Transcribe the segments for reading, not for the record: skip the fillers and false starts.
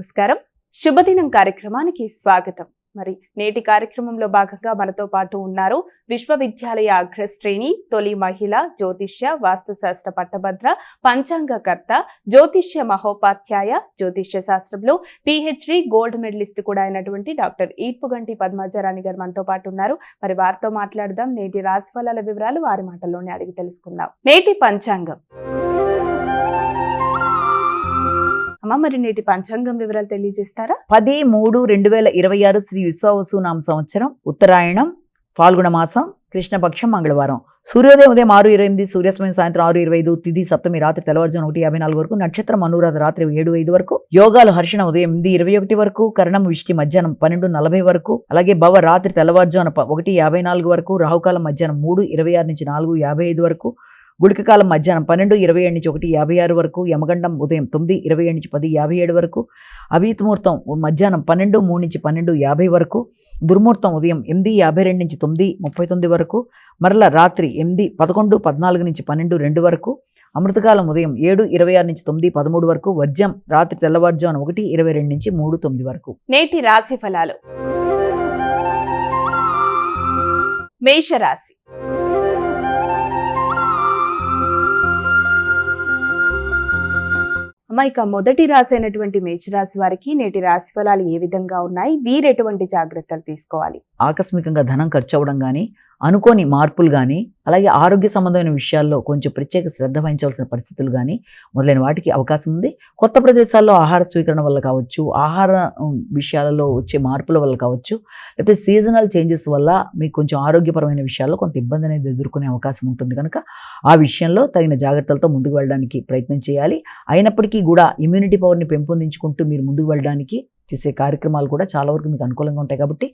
నమస్కారం. శుభదినం కార్యక్రమానికి స్వాగతం. మరి నేటి కార్యక్రమంలో భాగంగా మనతో పాటు ఉన్నారు విశ్వవిద్యాలయ అగ్రశ్రేణి తొలి మహిళ జ్యోతిష్య వాస్తుశాస్త్ర పట్టభద్ర పంచాంగకర్త జ్యోతిష్య మహోపాధ్యాయ జ్యోతిష్య శాస్త్రంలో PhD గోల్డ్ మెడలిస్ట్ కూడా అయినటువంటి డాక్టర్ ఈడ్పుగంటి పద్మజారాణి గారు మనతో పాటు ఉన్నారు. మరి వారితో మాట్లాడదాం. నేటి రాశిఫలాల వివరాలు వారి మాటల్లోనే అడిగి తెలుసుకుందాం. నేటి పంచాంగం. అమ్మ, మరి నేటి పంచాంగం వివరాలు తెలియజేస్తారా? 10-3-2026 శ్రీ విశ్వావసునామ సంవత్సరం, ఉత్తరాయణం, ఫాల్గుణ మాసం, కృష్ణపక్షం, మంగళవారం. సూర్యోదయం ఉదయం 6:28, సూర్యాస్తమయం సాయంత్రం 6:25, తిథి సప్తమి రాత్రి తెల్లవారుజామున 1:54 వరకు, నక్షత్రం అనురాధ రాత్రి 7:05 వరకు, యోగాలు హర్షణ ఉదయం 8:21 వరకు, కరణం విష్టి మధ్యాహ్నం 12:40 వరకు, అలాగే భవ రాత్రి తెల్లవారుజామున 1:54 వరకు, రాహుకాలం మధ్యాహ్నం 3:26 నుంచి 4:55 వరకు, గుళిక కాలం మధ్యాహ్నం 12:27 నుంచి 1:56 వరకు, యమగండం ఉదయం 9:27 నుంచి 10:57 వరకు, అభిజిత్ ముహూర్తం మధ్యాహ్నం 12:03 నుంచి 12:50 వరకు, దుర్ముహూర్తం ఉదయం 8:52 నుంచి 9:39 వరకు, మరల రాత్రి 8:11-14 నుంచి 12:02 వరకు, అమృతకాలం ఉదయం 7:26 నుంచి 9:13 వరకు, వర్జం రాత్రి తెల్లవారుజామున 1:22 నుంచి 3:09 వరకు. నేటి రాశి ఫలాలు. మేషరాశి. ఇక మొదటి రాశి అయినటువంటి మేషరాశి వారికి నేటి రాశి ఫలాలు ఏ విధంగా ఉన్నాయి? వీరు ఎటువంటి జాగ్రత్తలు తీసుకోవాలి? ఆకస్మికంగా ధనం ఖర్చు అవ్వడం కానీ, అనుకోని మార్పులు కానీ, అలాగే ఆరోగ్య సంబంధమైన విషయాల్లో కొంచెం ప్రత్యేక శ్రద్ధ వహించవలసిన పరిస్థితులు కానీ మొదలైన వాటికి అవకాశం ఉంది. కొత్త ప్రదేశాల్లో ఆహార స్వీకరణ వల్ల కావచ్చు, ఆహార విషయాలలో వచ్చే మార్పుల వల్ల కావచ్చు, లేకపోతే సీజనల్ చేంజెస్ వల్ల మీకు కొంచెం ఆరోగ్యపరమైన విషయాల్లో కొంత ఇబ్బంది అనేది ఎదుర్కొనే అవకాశం ఉంటుంది. కనుక ఆ విషయంలో తగిన జాగ్రత్తలతో ముందుకు వెళ్ళడానికి ప్రయత్నం చేయాలి. అయినప్పటికీ కూడా ఇమ్యూనిటీ పవర్ని పెంపొందించుకుంటూ మీరు ముందుకు వెళ్ళడానికి చేసే కార్యక్రమాలు కూడా చాలా వరకు మీకు అనుకూలంగా ఉంటాయి. కాబట్టి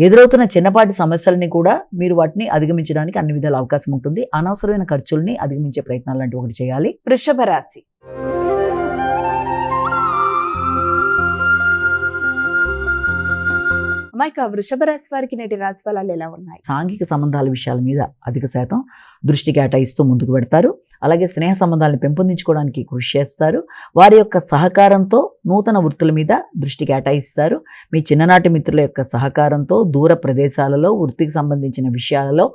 ఎదురవుతున్న చిన్నపాటి సమస్యలని కూడా మీరు వాటిని అధిగమించడానికి అన్ని విధాల అవకాశం ఉంటుంది. అనవసరమైన ఖర్చుల్ని అధిగమించే ప్రయత్నాలు లాంటివి ఒకటి చేయాలి. వృషభ రాశి. ఇక వృషభ రాశి వారికి నేటి రాశి ఫలాలు ఎలా ఉన్నాయి? సాంఘిక సంబంధాల విషయాల మీద అధిక శాతం దృష్టి కేటాయిస్తూ ముందుకు పెడతారు. అలాగే స్నేహ సంబంధాలను పెంపొందించుకోవడానికి కృషి చేస్తారు. వారి యొక్క సహకారంతో నూతన వృత్తుల మీద దృష్టి కేటాయిస్తారు. మీ చిన్ననాటి మిత్రుల యొక్క సహకారంతో దూర ప్రదేశాలలో వృత్తికి సంబంధించిన విషయాలలో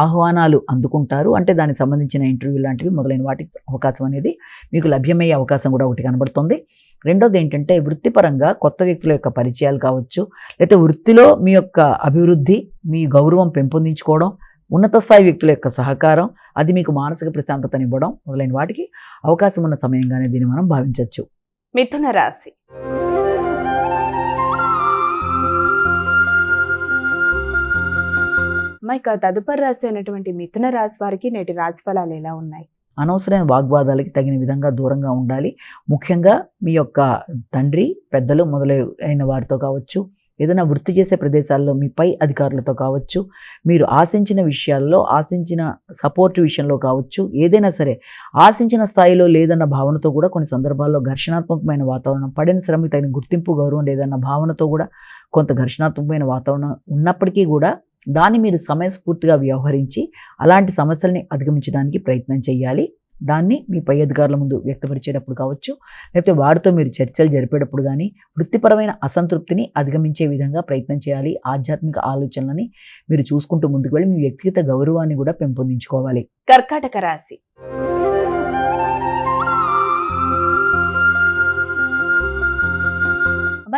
ఆహ్వానాలు అందుకుంటారు. అంటే దానికి సంబంధించిన ఇంటర్వ్యూ లాంటివి మొదలైన వాటికి అవకాశం అనేది మీకు లభ్యమయ్యే అవకాశం కూడా ఒకటి కనబడుతుంది. రెండోది ఏంటంటే వృత్తిపరంగా కొత్త వ్యక్తుల యొక్క పరిచయాలు కావచ్చు, లేకపోతే వృత్తిలో మీ యొక్క అభివృద్ధి, మీ గౌరవం పెంపొందించుకోవడం, ఉన్నత స్థాయి వ్యక్తుల యొక్క సహకారం, అది మీకు మానసిక ప్రశాంతతనివ్వడం మొదలైన వాటికి అవకాశం ఉన్న సమయంగానే దీన్ని మనం భావించవచ్చు. మిథున రాశి. ఇక తదుపరి రాశి అయినటువంటి మిథున రాశి వారికి నేటి రాశి ఫలాలు ఎలా ఉన్నాయి? అనవసరమైన వాగ్వాదాలకి తగిన విధంగా దూరంగా ఉండాలి. ముఖ్యంగా మీ యొక్క తండ్రి, పెద్దలు మొదలైన వారితో కావచ్చు, ఏదైనా వృత్తి చేసే ప్రదేశాల్లో మీ పై అధికారులతో కావచ్చు, మీరు ఆశించిన విషయాల్లో, ఆశించిన సపోర్ట్ విషయంలో కావచ్చు, ఏదైనా సరే ఆశించిన స్థాయిలో లేదన్న భావనతో కూడా కొన్ని సందర్భాల్లో ఘర్షణాత్మకమైన వాతావరణం, పడిన శ్రమకి తగిన గుర్తింపు, గౌరవం లేదన్న భావనతో కూడా కొంత ఘర్షణాత్మకమైన వాతావరణం ఉన్నప్పటికీ కూడా దాన్ని మీరు సమయస్ఫూర్తిగా వ్యవహరించి అలాంటి సమస్యల్ని అధిగమించడానికి ప్రయత్నం చేయాలి. దాన్ని మీ పై అధికారుల ముందు వ్యక్తపరిచేటప్పుడు కావచ్చు, లేకపోతే వారితో మీరు చర్చలు జరిపేటప్పుడు కానీ వృత్తిపరమైన అసంతృప్తిని అధిగమించే విధంగా ప్రయత్నం చేయాలి. ఆధ్యాత్మిక ఆలోచనలని మీరు చూసుకుంటూ ముందుకు వెళ్ళి మీ వ్యక్తిగత గౌరవాన్ని కూడా పెంపొందించుకోవాలి. కర్కాటక రాశి.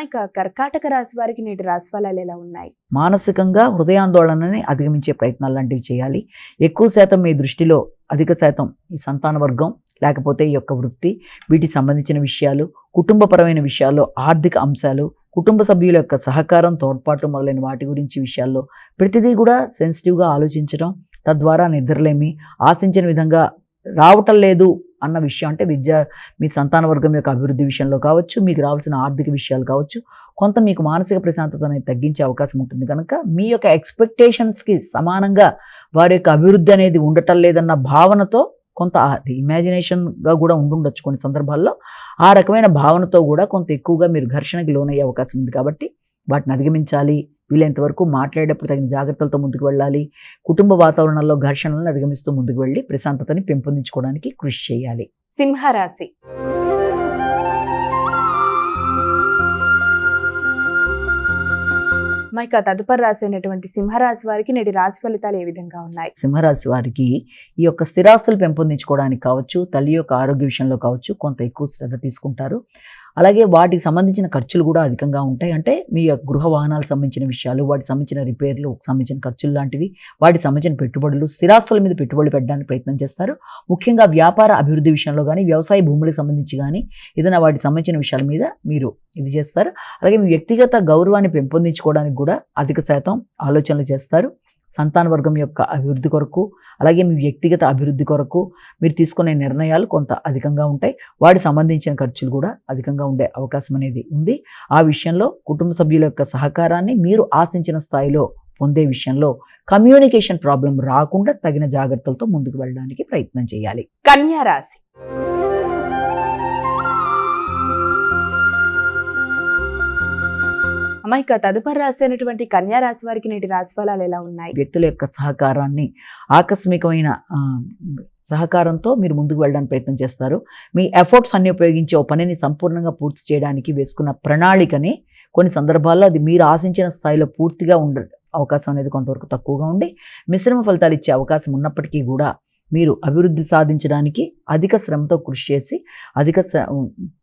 ఇక కర్కాటక రాశి వారికి నేటి రాశి ఫలాలు ఎలా ఉన్నాయి? మానసికంగా హృదయాందోళనని అధిగమించే ప్రయత్నాలు లాంటివి చేయాలి. ఎక్కువ శాతం మీ దృష్టిలో అధిక శాతం ఈ సంతాన వర్గం, లేకపోతే ఈ యొక్క వృత్తి, వీటికి సంబంధించిన విషయాలు, కుటుంబపరమైన విషయాల్లో ఆర్థిక అంశాలు, కుటుంబ సభ్యుల యొక్క సహకారం, తోడ్పాటు మొదలైన వాటి గురించి విషయాల్లో ప్రతిదీ కూడా సెన్సిటివ్గా ఆలోచించడం, తద్వారా నిద్రలేమి, ఆశించిన విధంగా రావటం లేదు అన్న విషయం, అంటే మీ సంతాన వర్గం యొక్క అభివృద్ధి విషయంలో కావచ్చు, మీకు రావాల్సిన ఆర్థిక విషయాలు కావచ్చు, కొంత మీకు మానసిక ప్రశాంతత అనేది తగ్గించే అవకాశం ఉంటుంది. కనుక మీ యొక్క ఎక్స్పెక్టేషన్స్కి సమానంగా వారి యొక్క అభివృద్ధి అనేది ఉండటం లేదన్న భావనతో కొంత ఇమాజినేషన్గా కూడా ఉండుండొచ్చు కొన్ని సందర్భాల్లో. ఆ రకమైన భావనతో కూడా కొంత ఎక్కువగా మీరు ఘర్షణకి లోనయ్యే అవకాశం ఉంది. కాబట్టి వాటిని అధిగమించాలి. వీలైనంత వరకు మాట్లాడేటప్పుడు తగిన జాగ్రత్తలతో ముందుకు వెళ్ళాలి. కుటుంబ వాతావరణంలో ఘర్షణలను అధిగమిస్తూ ముందుకు వెళ్ళి ప్రశాంతతని పెంపొందించుకోవడానికి కృషి చేయాలి. సింహరాశి. ఇక తదుపరి రాశి అయినటువంటి సింహరాశి వారికి నేటి రాశి ఫలితాలు ఏ విధంగా ఉన్నాయి? సింహరాశి వారికి ఈ యొక్క స్థిరాస్తులు పెంపొందించుకోవడానికి కావచ్చు, తల్లి యొక్క ఆరోగ్య విషయంలో కావచ్చు, కొంత ఎక్కువ శ్రద్ధ తీసుకుంటారు. అలాగే వాటికి సంబంధించిన ఖర్చులు కూడా అధికంగా ఉంటాయి. అంటే మీ యొక్క గృహ వాహనాలకు సంబంధించిన విషయాలు, వాటికి సంబంధించిన రిపేర్లు సంబంధించిన ఖర్చులు లాంటివి, వాటికి సంబంధించిన పెట్టుబడులు, స్థిరాస్తుల మీద పెట్టుబడులు పెట్టడానికి ప్రయత్నం చేస్తారు. ముఖ్యంగా వ్యాపార అభివృద్ధి విషయంలో కానీ, వ్యవసాయ భూములకు సంబంధించి కానీ ఏదైనా వాటికి సంబంధించిన విషయాల మీద మీరు ఇది చేస్తారు. అలాగే మీ వ్యక్తిగత గౌరవాన్ని పెంపొందించుకోవడానికి కూడా అధిక శాతం ఆలోచనలు చేస్తారు. సంతాన వర్గం యొక్క అభివృద్ధి కొరకు, అలాగే మీ వ్యక్తిగత అభివృద్ధి కొరకు మీరు తీసుకునే నిర్ణయాలు కొంత అధికంగా ఉంటాయి. వాటికి సంబంధించిన ఖర్చులు కూడా అధికంగా ఉండే అవకాశం అనేది ఉంది. ఆ విషయంలో కుటుంబ సభ్యుల యొక్క సహకారాన్ని మీరు ఆశించిన స్థాయిలో పొందే విషయంలో కమ్యూనికేషన్ ప్రాబ్లం రాకుండా తగిన జాగ్రత్తలతో ముందుకు వెళ్ళడానికి ప్రయత్నం చేయాలి. కన్యా రాశి. ఇక తదుపరి రాశి అయినటువంటి కన్యా రాశి వారికి నేటి రాశి ఫలాలు ఎలా ఉన్నాయి? వ్యక్తుల యొక్క సహకారాన్ని, ఆకస్మికమైన సహకారంతో మీరు ముందుకు వెళ్ళడానికి ప్రయత్నం చేస్తారు. మీ ఎఫర్ట్స్ అన్ని ఉపయోగించి ఓ పనిని సంపూర్ణంగా పూర్తి చేయడానికి వేసుకున్న ప్రణాళికని కొన్ని సందర్భాల్లో అది మీరు ఆశించిన స్థాయిలో పూర్తిగా ఉండే అవకాశం అనేది కొంతవరకు తక్కువగా ఉండి మిశ్రమ ఫలితాలు ఇచ్చే అవకాశం ఉన్నప్పటికీ కూడా మీరు అభివృద్ధి సాధించడానికి అధిక శ్రమతో కృషి చేసి అధిక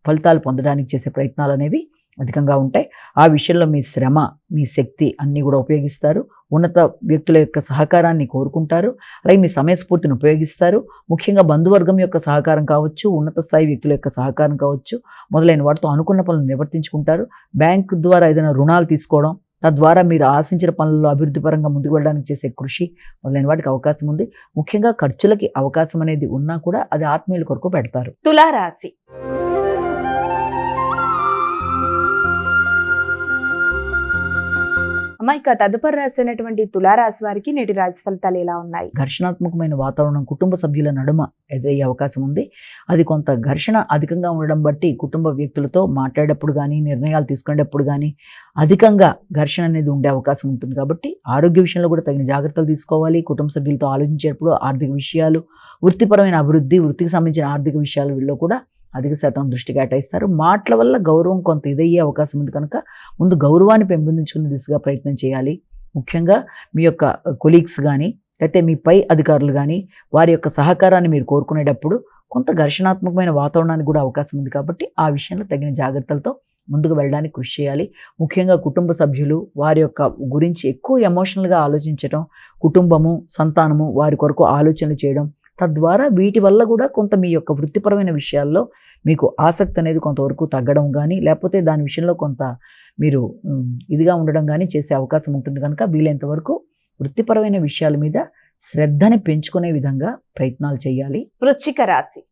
ఫలితాలు పొందడానికి చేసే ప్రయత్నాలు అనేవి అధికంగా ఉంటాయి. ఆ విషయంలో మీ శ్రమ, మీ శక్తి అన్నీ కూడా ఉపయోగిస్తారు. ఉన్నత వ్యక్తుల యొక్క సహకారాన్ని కోరుకుంటారు. అలాగే మీ సమయస్ఫూర్తిని ఉపయోగిస్తారు. ముఖ్యంగా బంధువర్గం యొక్క సహకారం కావచ్చు, ఉన్నత స్థాయి వ్యక్తుల యొక్క సహకారం కావచ్చు, మొదలైన వాటితో అనుకున్న పనులు నిర్వర్తించుకుంటారు. బ్యాంకు ద్వారా ఏదైనా రుణాలు తీసుకోవడం, తద్వారా మీరు ఆశించిన పనుల్లో అభివృద్ధి పరంగా ముందుకు వెళ్ళడానికి చేసే కృషి మొదలైన వాటికి అవకాశం ఉంది. ముఖ్యంగా ఖర్చులకి అవకాశం అనేది ఉన్నా కూడా అది ఆత్మీయుల కొరకు పెడతారు. తులారాశి. ఇక తదుపరి రాశి అయినటువంటి తులారాశి వారికి నేటి రాశి ఫలితాలు ఎలా ఉన్నాయి? ఘర్షణాత్మకమైన వాతావరణం కుటుంబ సభ్యుల నడుమ ఎదురయ్యే అవకాశం ఉంది. అది కొంత ఘర్షణ అధికంగా ఉండడం బట్టి కుటుంబ వ్యక్తులతో మాట్లాడేటప్పుడు కానీ, నిర్ణయాలు తీసుకునేటప్పుడు కానీ అధికంగా ఘర్షణ అనేది ఉండే అవకాశం ఉంటుంది. కాబట్టి ఆరోగ్య విషయంలో కూడా తగిన జాగ్రత్తలు తీసుకోవాలి. కుటుంబ సభ్యులతో ఆలోచించేటప్పుడు ఆర్థిక విషయాలు, వృత్తిపరమైన అభివృద్ధి, వృత్తికి సంబంధించిన ఆర్థిక విషయాలలో కూడా అధిక శాతం దృష్టి కేటాయిస్తారు. మాటల వల్ల గౌరవం కొంత ఇదయ్యే అవకాశం ఉంది కనుక ముందు గౌరవాన్ని పెంపొందించుకునే దిశగా ప్రయత్నం చేయాలి. ముఖ్యంగా మీ యొక్క కొలీగ్స్ కానీ, లేకపోతే మీ పై అధికారులు కానీ వారి యొక్క సహకారాన్ని మీరు కోరుకునేటప్పుడు కొంత ఘర్షణాత్మకమైన వాతావరణానికి కూడా అవకాశం ఉంది. కాబట్టి ఆ విషయంలో తగిన జాగ్రత్తలతో ముందుకు వెళ్ళడానికి కృషి చేయాలి. ముఖ్యంగా కుటుంబ సభ్యులు వారి యొక్క గురించి ఎక్కువ ఎమోషనల్గా ఆలోచించడం, కుటుంబము, సంతానము వారి కొరకు ఆలోచనలు చేయడం, తద్వారా వీటి వల్ల కూడా కొంత మీ యొక్క వృత్తిపరమైన విషయాల్లో మీకు ఆసక్తి అనేది కొంతవరకు తగ్గడం కానీ, లేకపోతే దాని విషయంలో కొంత మీరు ఇదిగా ఉండడం కానీ చేసే అవకాశం ఉంటుంది. కనుక వీలైనంత వరకు వృత్తిపరమైన విషయాల మీద శ్రద్ధని పెంచుకునే విధంగా ప్రయత్నాలు చేయాలి. వృశ్చిక రాశి.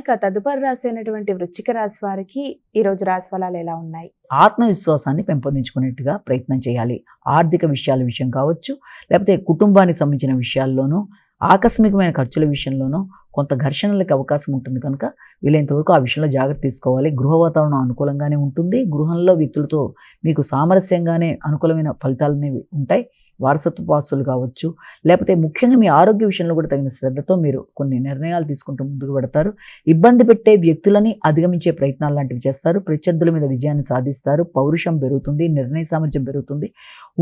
ఇక తదుపరి రాశి అయినటువంటి వృశ్చిక రాశి వారికి ఈ రోజు రాశి ఫలాలు ఎలా ఉన్నాయి? ఆత్మవిశ్వాసాన్ని పెంపొందించుకునేట్టుగా ప్రయత్నం చేయాలి. ఆర్థిక విషయాల విషయం కావచ్చు, లేకపోతే కుటుంబానికి సంబంధించిన విషయాల్లోనూ, ఆకస్మికమైన ఖర్చుల విషయంలోనూ కొంత ఘర్షణలకు అవకాశం ఉంటుంది. కనుక వీలైనంతవరకు ఆ విషయంలో జాగ్రత్త తీసుకోవాలి. గృహ వాతావరణం అనుకూలంగానే ఉంటుంది. గృహంలో వ్యక్తులతో మీకు సామరస్యంగానే అనుకూలమైన ఫలితాలు అనేవి ఉంటాయి. వారసత్వ ఆస్తులు కావచ్చు, లేకపోతే ముఖ్యంగా మీ ఆరోగ్య విషయంలో కూడా తగిన శ్రద్ధతో మీరు కొన్ని నిర్ణయాలు తీసుకుంటూ ముందుకు పెడతారు. ఇబ్బంది పెట్టే వ్యక్తులని అధిగమించే ప్రయత్నాలు లాంటివి చేస్తారు. ప్రత్యర్థుల మీద విజయాన్ని సాధిస్తారు. పౌరుషం పెరుగుతుంది, నిర్ణయ సామర్థ్యం పెరుగుతుంది.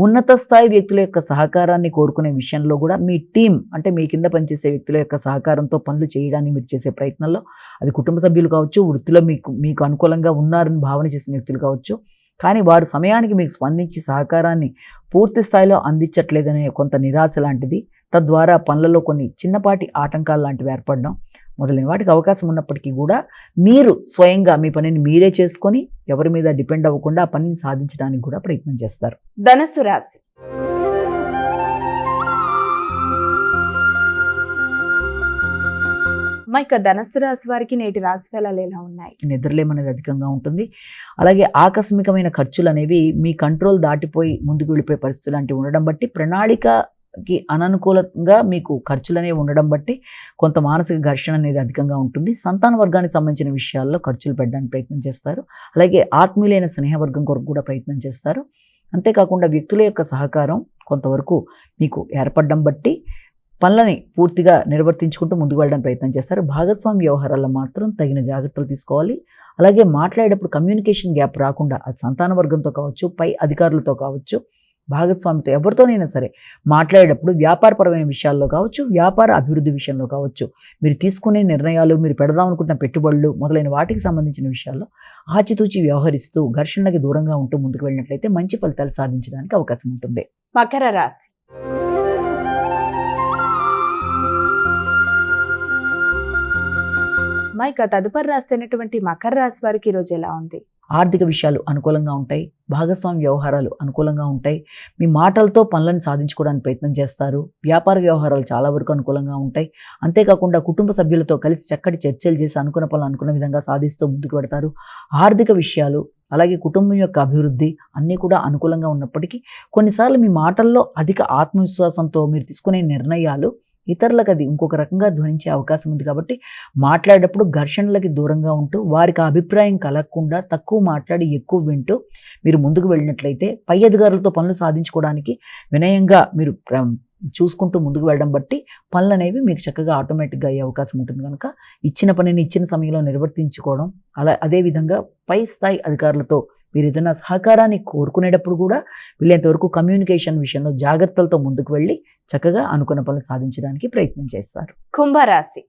ఉన్నత స్థాయి వ్యక్తుల యొక్క సహకారాన్ని కోరుకునే విషయంలో కూడా మీ టీం, అంటే మీ కింద పనిచేసే వ్యక్తుల యొక్క సహకారంతో పనులు చేయడానికి మీరు చేసే ప్రయత్నంలో అది కుటుంబ సభ్యులు కావచ్చు, వృత్తిలో మీకు అనుకూలంగా ఉన్నారని భావన చేసిన వ్యక్తులు కావచ్చు, కానీ వారు సమయానికి మీకు స్పందించి సహకారాన్ని పూర్తి స్థాయిలో అందించట్లేదనే కొంత నిరాశ లాంటిది, తద్వారా పనులలో కొన్ని చిన్నపాటి ఆటంకాలు లాంటివి ఏర్పడడం మొదలైన వాటికి అవకాశం ఉన్నప్పటికీ కూడా మీరు స్వయంగా మీ పనిని మీరే చేసుకొని ఎవరి మీద డిపెండ్ అవ్వకుండా ఆ పనిని సాధించడానికి కూడా ప్రయత్నం చేస్తారు. ధనుస్సు రాశి. ఇక ధనుస్సు రాశి వారికి నేటి రాశి ఫలాలు ఎలా ఉన్నాయి? నిద్రలేమనేది అధికంగా ఉంటుంది. అలాగే ఆకస్మికమైన ఖర్చులు అనేవి మీ కంట్రోల్ దాటిపోయి ముందుకు వెళ్ళిపోయే పరిస్థితులు లాంటివి ఉండడం బట్టి, ప్రణాళికకి అననుకూలంగా మీకు ఖర్చులు అనేవి ఉండడం బట్టి కొంత మానసిక ఘర్షణ అనేది అధికంగా ఉంటుంది. సంతాన వర్గానికి సంబంధించిన విషయాల్లో ఖర్చులు పెట్టడానికి ప్రయత్నం చేస్తారు. అలాగే ఆత్మీయులైన స్నేహవర్గం కొరకు కూడా ప్రయత్నం చేస్తారు. అంతేకాకుండా వ్యక్తుల యొక్క సహకారం కొంతవరకు మీకు ఏర్పడడం బట్టి పనులని పూర్తిగా నిర్వర్తించుకుంటూ ముందుకు వెళ్ళడానికి ప్రయత్నం చేస్తారు. భాగస్వామి వ్యవహారాల్లో మాత్రం తగిన జాగ్రత్తలు తీసుకోవాలి. అలాగే మాట్లాడేటప్పుడు కమ్యూనికేషన్ గ్యాప్ రాకుండా, అది సంతాన వర్గంతో కావచ్చు, పై అధికారులతో కావచ్చు, భాగస్వామితో ఎవరితోనైనా సరే మాట్లాడేటప్పుడు వ్యాపారపరమైన విషయాల్లో కావచ్చు, వ్యాపార అభివృద్ధి విషయంలో కావచ్చు, మీరు తీసుకునే నిర్ణయాలు, మీరు పెడదాం అనుకుంటున్న పెట్టుబడులు మొదలైన వాటికి సంబంధించిన విషయాల్లో ఆచితూచి వ్యవహరిస్తూ ఘర్షణలకి దూరంగా ఉంటూ ముందుకు వెళ్ళినట్లయితే మంచి ఫలితాలు సాధించడానికి అవకాశం ఉంటుంది. మకర రాశి. ఇక తదుపరి రాశి అయినటువంటి మకర రాశి వారికి ఈ రోజు ఎలా ఉంది? ఆర్థిక విషయాలు అనుకూలంగా ఉంటాయి. భాగస్వామి వ్యవహారాలు అనుకూలంగా ఉంటాయి. మీ మాటలతో పనులను సాధించుకోవడానికి ప్రయత్నం చేస్తారు. వ్యాపార వ్యవహారాలు చాలా వరకు అనుకూలంగా ఉంటాయి. అంతేకాకుండా కుటుంబ సభ్యులతో కలిసి చక్కటి చర్చలు చేసి అనుకున్న పనులు అనుకున్న విధంగా సాధిస్తూ ముందుకు పెడతారు. ఆర్థిక విషయాలు అలాగే కుటుంబం యొక్క అభివృద్ధి అన్నీ కూడా అనుకూలంగా ఉన్నప్పటికీ కొన్నిసార్లు మీ మాటల్లో అధిక ఆత్మవిశ్వాసంతో మీరు తీసుకునే నిర్ణయాలు ఇతరులకు అది ఇంకొక రకంగా ధ్వనించే అవకాశం ఉంది. కాబట్టి మాట్లాడేటప్పుడు ఘర్షణలకి దూరంగా ఉంటూ వారికి ఆ అభిప్రాయం కలగకుండా తక్కువ మాట్లాడి ఎక్కువ వింటూ మీరు ముందుకు వెళ్ళినట్లయితే పై అధికారులతో పనులు సాధించుకోవడానికి వినయంగా మీరు చూసుకుంటూ ముందుకు వెళ్ళడం బట్టి పనులు అనేవి మీకు చక్కగా ఆటోమేటిక్గా అయ్యే అవకాశం ఉంటుంది. కనుక ఇచ్చిన పనిని ఇచ్చిన సమయంలో నిర్వర్తించుకోవడం, అదేవిధంగా పై స్థాయి అధికారులతో మీరు ఏదైనా సహకారాన్ని కోరుకునేటప్పుడు కూడా వీళ్ళంతవరకు కమ్యూనికేషన్ విషయంలో జాగ్రత్తలతో ముందుకు వెళ్ళి చక్కగా అనుకున్న పనులు సాధించడానికి ప్రయత్నం చేస్తారు. కుంభరాశి.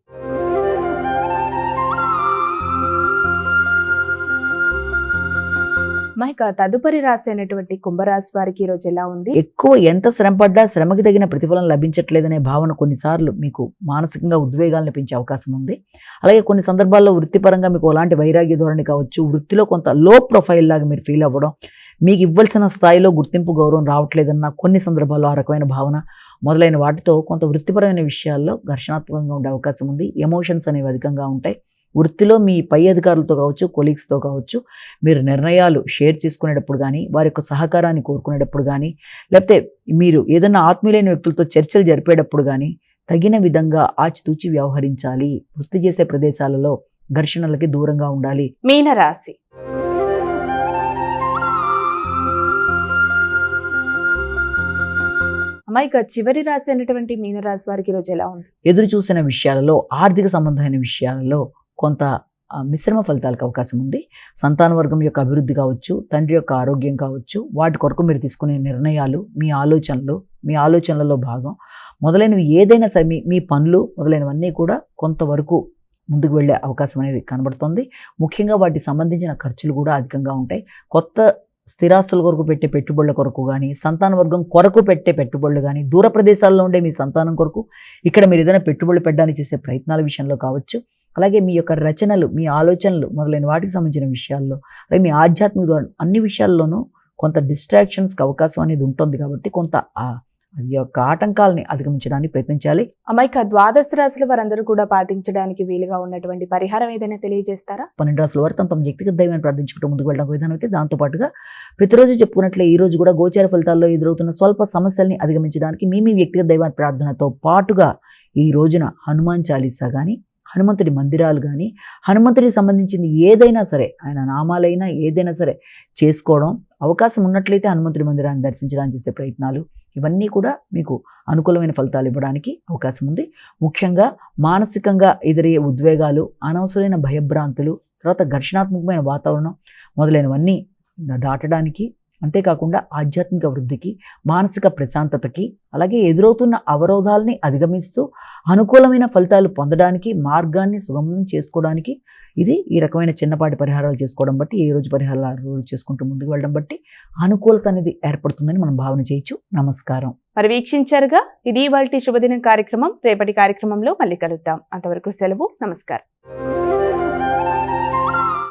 ఇక తదుపరి రాశి అయినటువంటి కుంభరాశి వారికి ఈ రోజు ఎలా ఉంది? ఎక్కువ ఎంత శ్రమ పడ్డా శ్రమకి తగిన ప్రతిఫలం లభించట్లేదనే భావన కొన్నిసార్లు మీకు మానసికంగా ఉద్వేగాలను పెంచే అవకాశం ఉంది. అలాగే కొన్ని సందర్భాల్లో వృత్తిపరంగా మీకు అలాంటి వైరాగ్య ధోరణి కావచ్చు, వృత్తిలో కొంత లో ప్రొఫైల్ లాగా మీరు ఫీల్ అవ్వడం, మీకు ఇవ్వాల్సిన స్థాయిలో గుర్తింపు గౌరవం రావట్లేదన్న కొన్ని సందర్భాల్లో ఆ రకమైన భావన మొదలైన వాటితో కొంత వృత్తిపరమైన విషయాల్లో ఘర్షణాత్మకంగా ఉండే అవకాశం ఉంది. ఎమోషన్స్ అనేవి అధికంగా ఉంటాయి. వృత్తిలో మీ పై అధికారులతో కావచ్చు, కొలీగ్స్తో కావచ్చు, మీరు నిర్ణయాలు షేర్ చేసుకునేటప్పుడు కానీ, వారి యొక్క సహకారాన్ని కోరుకునేటప్పుడు కానీ, లేకపోతే మీరు ఏదైనా ఆత్మీయులైన వ్యక్తులతో చర్చలు జరిపేటప్పుడు కానీ తగిన విధంగా ఆచితూచి వ్యవహరించాలి. వృత్తి చేసే ప్రదేశాలలో ఘర్షణలకి దూరంగా ఉండాలి. మీనరాశి. ఇక చివరి రాశి అయినటువంటి మీనరాశి వారికి ఈ రోజు ఎలా ఉంది? ఎదురు చూసిన విషయాలలో, ఆర్థిక సంబంధమైన విషయాలలో కొంత మిశ్రమ ఫలితాలకు అవకాశం ఉంది. సంతాన వర్గం యొక్క అభివృద్ధి కావచ్చు, తండ్రి యొక్క ఆరోగ్యం కావచ్చు, వాటి కొరకు మీరు తీసుకునే నిర్ణయాలు, మీ ఆలోచనలలో భాగం మొదలైనవి ఏదైనా సరే మీ పనులు మొదలైనవన్నీ కూడా కొంతవరకు ముందుకు వెళ్ళే అవకాశం అనేది కనబడుతుంది. ముఖ్యంగా వాటికి సంబంధించిన ఖర్చులు కూడా అధికంగా ఉంటాయి. కొత్త స్థిరాస్తుల కొరకు పెట్టే పెట్టుబడుల కొరకు కానీ, సంతాన వర్గం కొరకు పెట్టే పెట్టుబడులు కానీ, దూర ప్రదేశాల్లో ఉండే మీ సంతానం కొరకు ఇక్కడ మీరు ఏదైనా పెట్టుబడులు పెట్టడానికి చేసే ప్రయత్నాల విషయంలో కావచ్చు, అలాగే మీ యొక్క రచనలు, మీ ఆలోచనలు మొదలైన వాటికి సంబంధించిన విషయాల్లో, అలాగే మీ ఆధ్యాత్మిక ద్వారా అన్ని విషయాల్లోనూ కొంత డిస్ట్రాక్షన్స్కి అవకాశం అనేది ఉంటుంది. కాబట్టి కొంత అది యొక్క ఆటంకాలని అధిగమించడానికి ప్రయత్నించాలి. ఇక ద్వాదశ రాశుల వారందరూ కూడా పాటించడానికి వీలుగా ఉన్నటువంటి పరిహారం ఏదైనా తెలియజేస్తారా? 12 రాశుల వారు తమ వ్యక్తిగత దైవాన్ని ప్రార్థించుకుంటూ ముందుకు వెళ్ళడం విధానం అయితే, దాంతోపాటుగా ప్రతిరోజు చెప్పుకున్నట్లే ఈ రోజు కూడా గోచార ఫలితాల్లో ఎదురవుతున్న స్వల్ప సమస్యల్ని అధిగమించడానికి మీ వ్యక్తిగత దైవాన్ని ప్రార్థనతో పాటుగా ఈ రోజున హనుమాన్ చాలీసా కానీ, హనుమంతుడి మందిరాలు కానీ, హనుమంతుడికి సంబంధించింది ఏదైనా సరే, ఆయన నామాలైనా ఏదైనా సరే చేసుకోవడం, అవకాశం ఉన్నట్లయితే హనుమంతుడి మందిరాన్ని దర్శించడానికి చేసే ప్రయత్నాలు, ఇవన్నీ కూడా మీకు అనుకూలమైన ఫలితాలు ఇవ్వడానికి అవకాశం ఉంది. ముఖ్యంగా మానసికంగా ఎదురయ్యే ఉద్వేగాలు, అనవసరమైన భయభ్రాంతులు, తర్వాత ఘర్షణాత్మకమైన వాతావరణం మొదలైనవన్నీ దాటడానికి, అంతేకాకుండా ఆధ్యాత్మిక వృద్ధికి, మానసిక ప్రశాంతతకి, అలాగే ఎదురవుతున్న అవరోధాలని అధిగమిస్తూ అనుకూలమైన ఫలితాలు పొందడానికి, మార్గాన్ని సుగమం చేసుకోవడానికి ఇది ఈ రకమైన చిన్నపాటి పరిహారాలు చేసుకోవడం బట్టి, ఏ రోజు పరిహారాలు రోజు చేసుకుంటూ ముందుకు వెళ్ళడం బట్టి అనుకూలత అనేది ఏర్పడుతుందని మనం భావన చేయొచ్చు. నమస్కారం. మరి వీక్షించారుగా, ఇది ఇవాల్టి శుభదినం కార్యక్రమం. రేపటి కార్యక్రమంలో మళ్ళీ కలుద్దాం. అంతవరకు సెలవు. నమస్కారం.